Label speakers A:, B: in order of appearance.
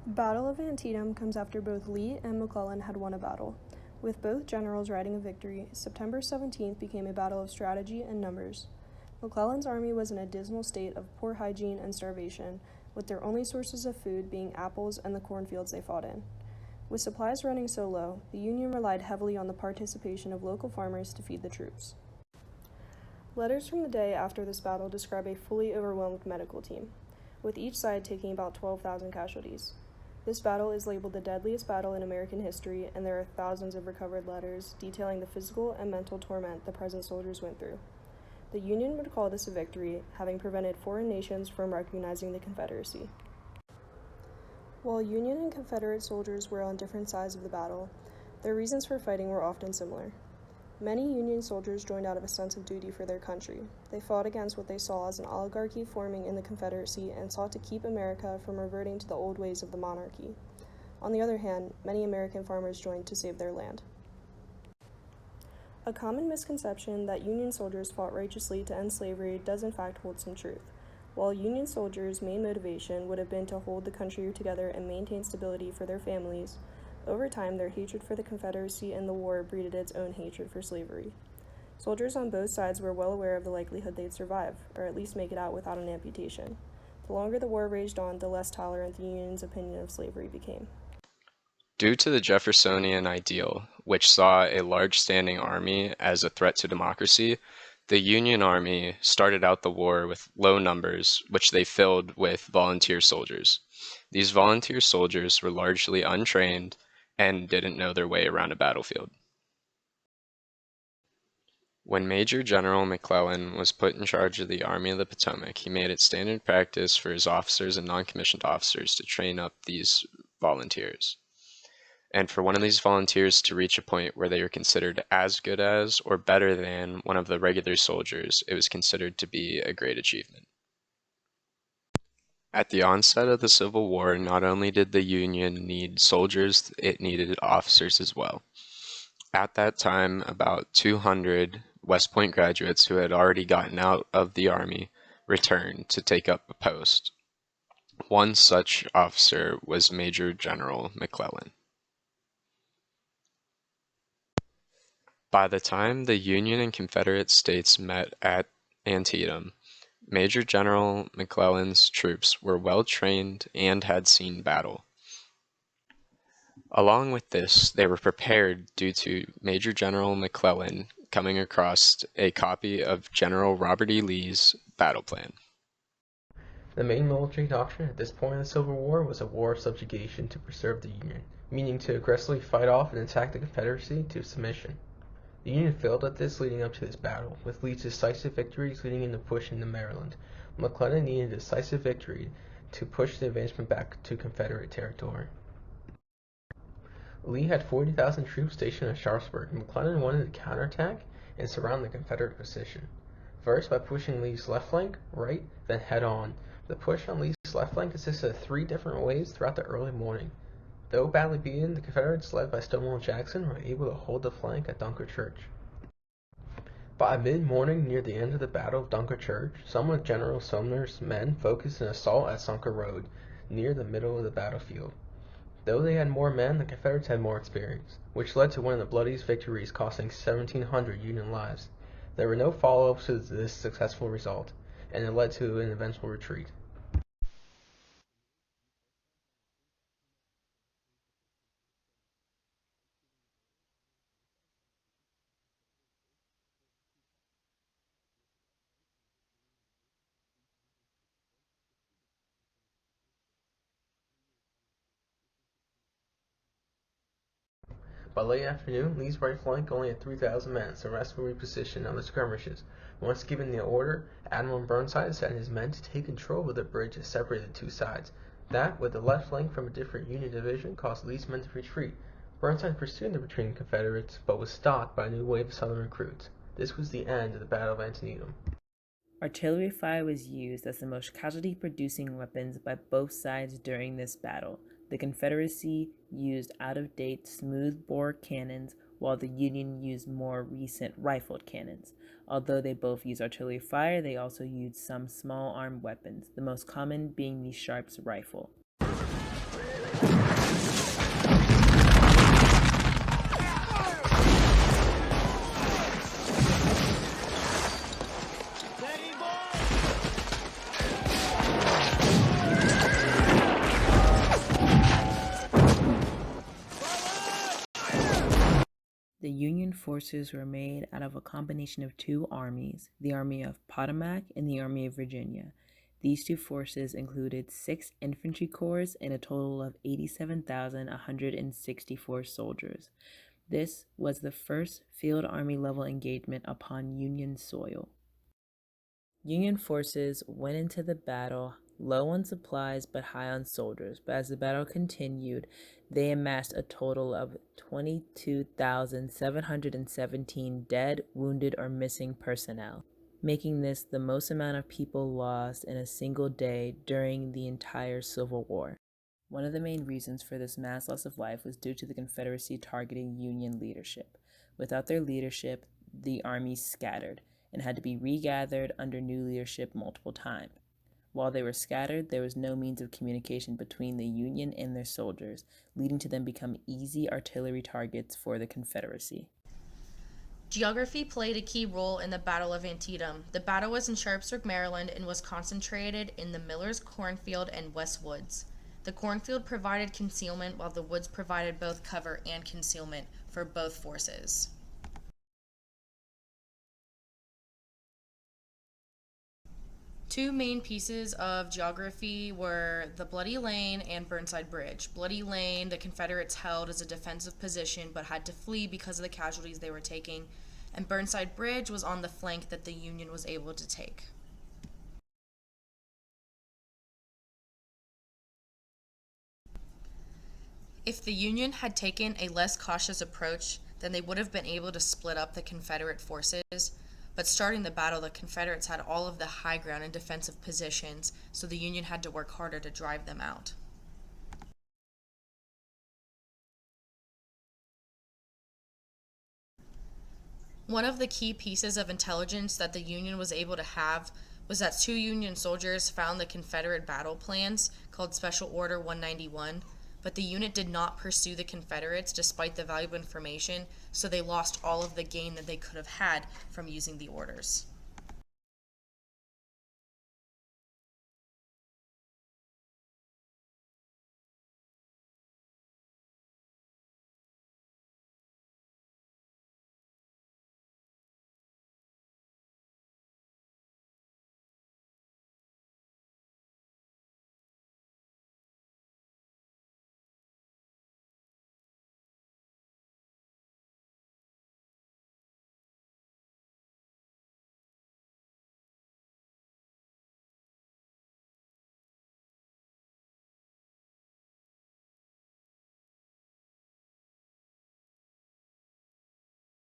A: The Battle of Antietam comes after both Lee and McClellan had won a battle. With both generals riding a victory, September 17th became a battle of strategy and numbers. McClellan's army was in a dismal state of poor hygiene and starvation, with their only sources of food being apples and the cornfields they fought in. With supplies running so low, the Union relied heavily on the participation of local farmers to feed the troops. Letters from the day after this battle describe a fully overwhelmed medical team, with each side taking about 12,000 casualties. This battle is labeled the deadliest battle in American history, and there are thousands of recovered letters detailing the physical and mental torment the present soldiers went through. The Union would call this a victory, having prevented foreign nations from recognizing the Confederacy. While Union and Confederate soldiers were on different sides of the battle, their reasons for fighting were often similar. Many Union soldiers joined out of a sense of duty for their country. They fought against what they saw as an oligarchy forming in the Confederacy and sought to keep America from reverting to the old ways of the monarchy. On the other hand, many American farmers joined to save their land. A common misconception that Union soldiers fought righteously to end slavery does in fact hold some truth. While Union soldiers' main motivation would have been to hold the country together and maintain stability for their families, over time their hatred for the Confederacy and the war breeded its own hatred for slavery. Soldiers on both sides were well aware of the likelihood they'd survive, or at least make it out without an amputation. The longer the war raged on, the less tolerant the Union's opinion of slavery became.
B: Due to the Jeffersonian ideal, which saw a large standing army as a threat to democracy, the Union Army started out the war with low numbers, which they filled with volunteer soldiers. These volunteer soldiers were largely untrained and didn't know their way around a battlefield. When Major General McClellan was put in charge of the Army of the Potomac, he made it standard practice for his officers and non-commissioned officers to train up these volunteers. And for one of these volunteers to reach a point where they were considered as good as or better than one of the regular soldiers, it was considered to be a great achievement. At the onset of the Civil War, not only did the Union need soldiers, it needed officers as well. At that time, about 200 West Point graduates who had already gotten out of the Army returned to take up a post. One such officer was Major General McClellan. By the time the Union and Confederate States met at Antietam, Major General McClellan's troops were well trained and had seen battle. Along with this, they were prepared due to Major General McClellan coming across a copy of General Robert E. Lee's battle plan.
C: The main military doctrine at this point in the Civil War was a war of subjugation to preserve the Union, meaning to aggressively fight off and attack the Confederacy to submission. The Union failed at this leading up to this battle, with Lee's decisive victories leading him to push into Maryland. McClellan needed a decisive victory to push the advancement back to Confederate territory. Lee had 40,000 troops stationed at Sharpsburg, and McClellan wanted to counterattack and surround the Confederate position. First, by pushing Lee's left flank, right, then head on. The push on Lee's left flank consisted of 3 different waves throughout the early morning. Though badly beaten, the Confederates, led by Stonewall Jackson, were able to hold the flank at Dunkirk Church. By mid-morning, near the end of the Battle of Dunkirk Church, some of General Sumner's men focused an assault at Sumter Road, near the middle of the battlefield. Though they had more men, the Confederates had more experience, which led to one of the bloodiest victories, costing 1,700 Union lives. There were no follow-ups to this successful result, and it led to an eventual retreat. By late afternoon, Lee's right flank only had 3,000 men, so the rest were repositioned on the skirmishes. Once given the order, Admiral Burnside sent his men to take control of the bridge that separated the two sides. That, with the left flank from a different Union division, caused Lee's men to retreat. Burnside pursued the retreating Confederates, but was stopped by a new wave of Southern recruits. This was the end of the Battle of Antietam.
D: Artillery fire was used as the most casualty-producing weapons by both sides during this battle. The Confederacy used out-of-date smooth-bore cannons, while the Union used more recent rifled cannons. Although they both used artillery fire, they also used some small-armed weapons, the most common being the Sharps rifle. Union forces were made out of a combination of two armies, the Army of Potomac and the Army of Virginia. These two forces included 6 infantry corps and a total of 87,164 soldiers. This was the first field army level engagement upon Union soil. Union forces went into the battle low on supplies but high on soldiers, but as the battle continued, they amassed a total of 22,717 dead, wounded, or missing personnel, making this the most amount of people lost in a single day during the entire Civil War. One of the main reasons for this mass loss of life was due to the Confederacy targeting Union leadership. Without their leadership, the army scattered and had to be regathered under new leadership multiple times. While they were scattered, there was no means of communication between the Union and their soldiers, leading to them becoming easy artillery targets for the Confederacy.
E: Geography played a key role in the Battle of Antietam. The battle was in Sharpsburg, Maryland, and was concentrated in the Miller's cornfield and West Woods. The cornfield provided concealment, while the woods provided both cover and concealment for both forces. Two main pieces of geography were the Bloody Lane and Burnside Bridge. Bloody Lane, the Confederates held as a defensive position but had to flee because of the casualties they were taking, and Burnside Bridge was on the flank that the Union was able to take. If the Union had taken a less cautious approach, then they would have been able to split up the Confederate forces. But starting the battle, the Confederates had all of the high ground and defensive positions, so the Union had to work harder to drive them out. One of the key pieces of intelligence that the Union was able to have was that 2 Union soldiers found the Confederate battle plans, called Special Order 191, but the unit did not pursue the Confederates despite the valuable information, so they lost all of the gain that they could have had from using the orders.